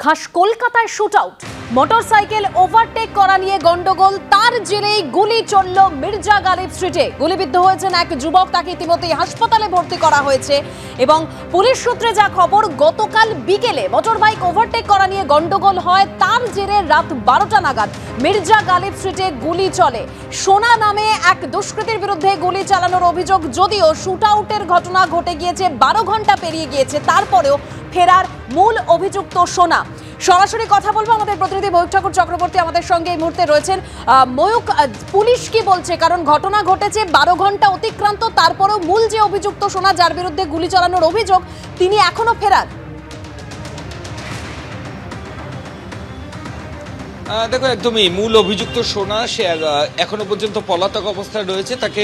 খাস কলকাতায় shoot out, motorcycle overtake করা নিয়ে গন্ডগোল, তার জেরেই গুলি চলল মির্জা গালিব স্ট্রিটে। গুলিবিদ্ধ হয়েছেন এক যুবক, তাকে ইতিমধ্যেই হাসপাতালে ভর্তি করা হয়েছে। এবং পুলিশ সূত্রে যা খবর, গতকাল বিকেলে মোটরবাইক ওভারটেক করা নিয়ে গন্ডগোল হয়, তার জেরে রাত 12টা নাগাদ মির্জা গালিব স্ট্রিটে গুলি চলে। সোনা নামে এক দুষ্কৃতীর বিরুদ্ধে গুলি চালানোর অভিযোগ, যদিও শুট আউটের ঘটনা ঘটে গিয়েছে 12 ঘন্টা পেরিয়ে গিয়েছে, তারপরেও ফেরার মূল অভিযুক্ত সোনা। সরাসরি কথা বলবো, আমাদের প্রতিনিধি ময়ূক ঠাকুর চক্রবর্তী আমাদের সঙ্গে এই মুহূর্তে রয়েছেন। ময়ূক, পুলিশ কি বলছে? কারণ ঘটনা ঘটেছে 12 ঘন্টা অতিক্রান্ত, তারপরেও মূল যে অভিযুক্ত সোনা, যার বিরুদ্ধে গুলি চালানোর অভিযোগ, তিনি এখনো ফেরার। দেখো, একদমই মূল অভিযুক্ত সোনা সে এখনো পর্যন্ত পলাতক অবস্থায় রয়েছে। তাকে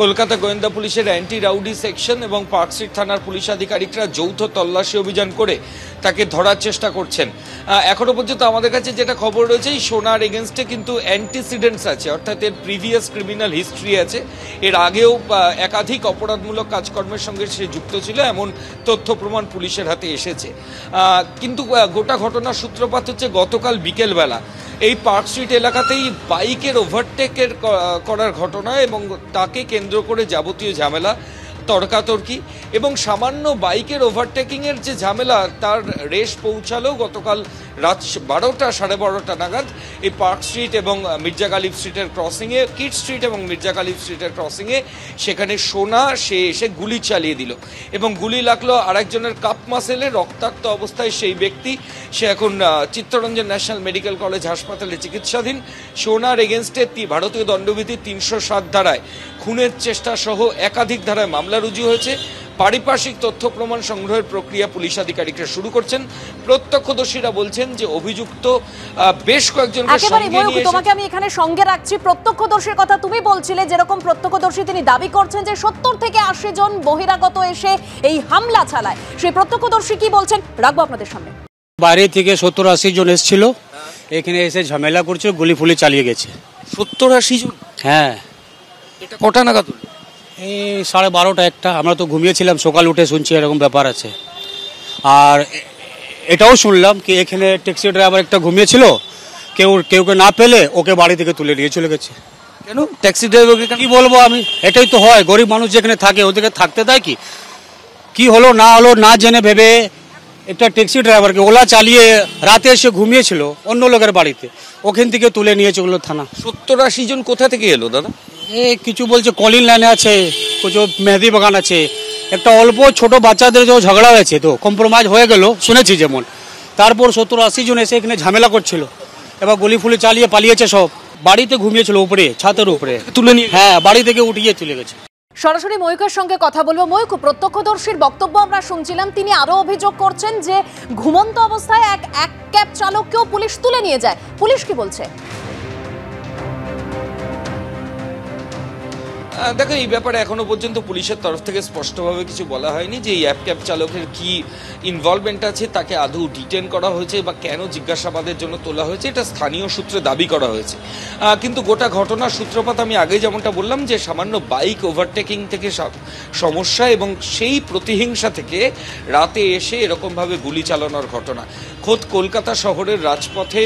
কলকাতা গোয়েন্দা পুলিশের অ্যান্টি রাউডি সেকশন এবং পার্ক স্ট্রিট থানার পুলিশ আধিকারিকরা যৌথ তল্লাশি অভিযান করে তাকে ধরার চেষ্টা করছেন। এখনো পর্যন্ত আমাদের কাছে যেটা খবর রয়েছে, এই সোনার এগেনস্টে কিন্তু অ্যান্টিসিডেন্টস আছে, অর্থাৎ এর প্রিভিয়াস ক্রিমিনাল হিস্ট্রি আছে। এর আগেও একাধিক অপরাধমূলক কাজকর্মের সঙ্গে সে যুক্ত ছিল, এমন তথ্য প্রমাণ পুলিশের হাতে এসেছে। কিন্তু গোটা ঘটনার সূত্রপাত হচ্ছে গতকাল বিকেলবেলা এই পার্ক স্ট্রিট এলাকাতেই বাইকের ওভারটেকের করার ঘটনা, এবং তাকে কেন্দ্র করে যাবতীয় ঝামেলা, তর্কাতর্কি এবং সামান্য বাইকের ওভারটেকিংয়ের যে ঝামেলা, তার রেশ পৌঁছালো গতকাল রাত 12টা সাড়ে 12টা নাগাদ এই পার্ক স্ট্রিট এবং মির্জা গালিব স্ট্রিটের ক্রসিংয়ে, কিড স্ট্রিট এবং মির্জা গালিব স্ট্রিটের ক্রসিংয়ে। সেখানে সোনা সে এসে গুলি চালিয়ে দিল এবং গুলি লাগলো আরেকজনের কাপ মাসেলে। রক্তাক্ত অবস্থায় সেই ব্যক্তি, সে এখন চিত্তরঞ্জন ন্যাশনাল মেডিকেল কলেজ হাসপাতালে চিকিৎসাধীন। সোনার এগেনস্টে ভারতীয় দণ্ডবিধি 307 ধারায় খুনের চেষ্টা সহ একাধিক ধারায় মামলা রুজু হয়েছে। পারিপার্শ্বিক তথ্য প্রমাণ সংগ্রহের প্রক্রিয়া পুলিশ আধিকারিকরা শুরু করছেন। প্রত্যক্ষদর্শীরা বলছেন যে অভিযুক্ত বেশ কয়েকজনকে সঙ্গে নিয়ে, তোমাকে আমি এখানে সঙ্গে রাখছি। প্রত্যক্ষদর্শীর কথা তুমি বলছিলে, যেরকম প্রত্যক্ষদর্শী তিনি দাবি করছেন যে 70 থেকে 80 জন বহিরাগত এসে এই হামলা চালায়। সেই প্রত্যক্ষদর্শী কি বলছেন রাখবো আপনাদের সামনে। বাইরে থেকে 70-80 জন এসেছিল, এখানে এসে ঝামেলা করছে, গুলি ফুলি চালিয়ে গেছে। 70-80 জন? হ্যাঁ। এটা কটা নাগাদ? এই 12:30 একটা। আমরা তো ঘুমিয়েছিলাম, সকাল উঠে শুনছি এরকম ব্যাপার আছে। আর এটাও শুনলাম কি এখানে ট্যাক্সি ড্রাইভার একটা ঘুমিয়েছিল, কেউ না পেলে ওকে বাড়ি থেকে তুলে নিয়ে চলে গেছে। কেন ট্যাক্সি ড্রাইভারকে কি বলবো আমি? এটাই তো হয়, গরিব মানুষ যেখানে থাকে ওদেরকে থাকতে দেয় কি হলো না হলো না জেনে ভেবে একটা ট্যাক্সি ড্রাইভারকে ওলা চালিয়ে রাতে এসে ঘুমিয়েছিল অন্য লোকের বাড়িতে, ওখান থেকে তুলে নিয়ে চললো থানা। 70-80 জন কোথা থেকে এলো দাদা? কিছু বলছে কলিন লাইনে আছে, কিছু মেহেদি বাগান আছে। একটা অল্প ছোট বাচ্চাদের যে ঝগড়া হয়েছে, তো কম্প্রোমাইজ হয়ে গেল শুনেছি যেমন। তারপর 70-80 জন এসে এখানে ঝামেলা করছিল, এবার গুলি ফুলি চালিয়ে পালিয়েছে সব। বাড়িতে ঘুমিয়েছিল উপরে, ছাদের উপরে তুলে নিয়ে, হ্যাঁ বাড়ি থেকে উঠিয়ে চলে গেছে। সরাসরি ময়ূকের সঙ্গে কথা বলবো। ময়ূক, প্রত্যক্ষদর্শীর বক্তব্য আমরা শুনছিলাম, তিনি আরো অভিযোগ করছেন যে ঘুমন্ত অবস্থায় এক ক্যাব চালককেও পুলিশ তুলে নিয়ে যায়। পুলিশ কি বলছে? দেখো, এই ব্যাপারে এখনো পর্যন্ত পুলিশের তরফ থেকে স্পষ্টভাবে কিছু বলা হয়নি যে এই ক্যাব চালকের কি ইনভলভমেন্ট আছে, তাকে আদৌ ডিটেন করা হয়েছে বা কেন জিজ্ঞাসাবাদের জন্য তোলা হয়েছে, এটা স্থানীয় সূত্রে দাবি করা হয়েছে। কিন্তু গোটা ঘটনার সূত্রপাত আমি আগেই যেমনটা বললাম, যে সামান্য বাইক ওভারটেকিং থেকে সমস্যা এবং সেই প্রতিহিংসা থেকে রাতে এসে এরকমভাবে গুলি চালানোর ঘটনা। খোদ কলকাতা শহরের রাজপথে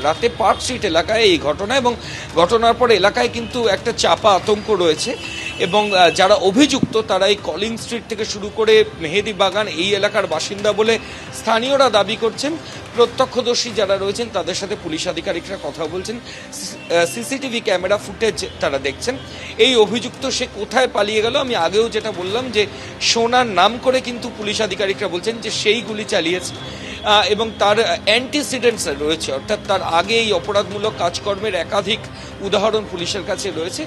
রাতে পার্ক স্ট্রিট এলাকায় এই ঘটনা, এবং ঘটনার পর এলাকায় কিন্তু একটা চাপা আতঙ্ক রয়েছে। এবং যারা অভিযুক্ত তারা এই কলিং স্ট্রিট থেকে শুরু করে মেহেদি বাগান এই এলাকার বাসিন্দা বলে স্থানীয়রা দাবি করছেন। প্রত্যক্ষদর্শী যারা রয়েছেন তাদের সাথে পুলিশ আধিকারিকরা কথা বলছেন, সিসিটিভি ক্যামেরা ফুটেজ তারা দেখছেন। এই অভিযুক্ত সে কোথায় পালিয়ে গেল, আমি আগেও যেটা বললাম যে সোনার নাম করে কিন্তু পুলিশ আধিকারিকরা বলছেন যে সেই গুলি চালিয়েছে এবং তার অ্যান্টিসিডেন্টস রয়েছে, অর্থাৎ তার আগে এই অপরাধমূলক কাজকর্মের একাধিক উদাহরণ পুলিশের কাছে রয়েছে।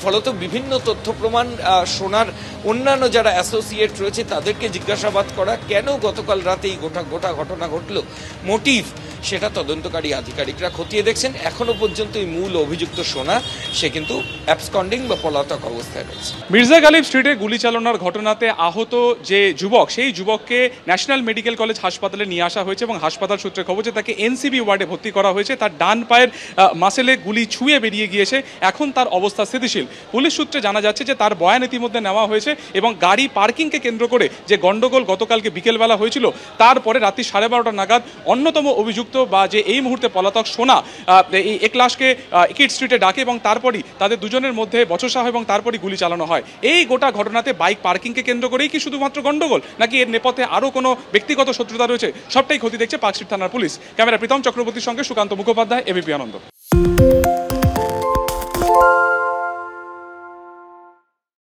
ফলত বিভিন্ন তথ্য প্রমাণ, সোনার অন্যান্য যারা অ্যাসোসিয়েট রয়েছে তাদেরকে জিজ্ঞাসাবাদ করা, কেন গতকাল রাতে এই গোটা ঘটনা ঘটলো, মোটিভ, সেটা তদন্তকারী আধিকারিকরা খতিয়ে দেখছেন। এখনো পর্যন্ত এই মূল অভিযুক্ত সোনা সে কিন্তু অ্যাবসকন্ডিং বা পলাতক অবস্থায় রয়েছে। মির্জা গালিব স্ট্রিটে গুলি চালানোর ঘটনাতে আহত যে যুবক, সেই যুবককে ন্যাশনাল মেডিকেল কলেজ হাসপাতালে নিয়ে আসা আসা হয়েছে এবং হাসপাতাল সূত্রে খবর যে তাকে এনসিবি ওয়ার্ডে ভর্তি করা হয়েছে। তার ডান পায়ের মাসেলে গুলি ছুঁয়ে বেরিয়ে গিয়েছে, এখন তার অবস্থা স্থিতিশীল। পুলিশ সূত্রে জানা যাচ্ছে যে তার বয়ান ইতিমধ্যে নেওয়া হয়েছে এবং গাড়ি পার্কিংকে কেন্দ্র করে যে গন্ডগোল গতকালকে বিকেলবেলা হয়েছিল, তারপরে রাত্রি 12:30 নাগাদ অন্যতম অভিযুক্ত বা যে এই মুহূর্তে পলাতক সোনা এই একলাশকে কিট স্ট্রিটে ডাকে এবং তারপরই তাদের দুজনের মধ্যে বচসা হয় এবং তারপরই গুলি চালানো হয়। এই গোটা ঘটনাতে বাইক পার্কিংকে কেন্দ্র করেই কি শুধুমাত্র গন্ডগোল, নাকি এর নেপথ্যে আরও কোনো ব্যক্তিগত শত্রুতা রয়েছে, সবটাই খতিয়ে দেখছে পার্কস্ট্রিট থানার পুলিশ। ক্যামেরা প্রীতম চক্রবর্তীর সঙ্গে সুকান্ত মুখোপাধ্যায়, এবিপি আনন্দ।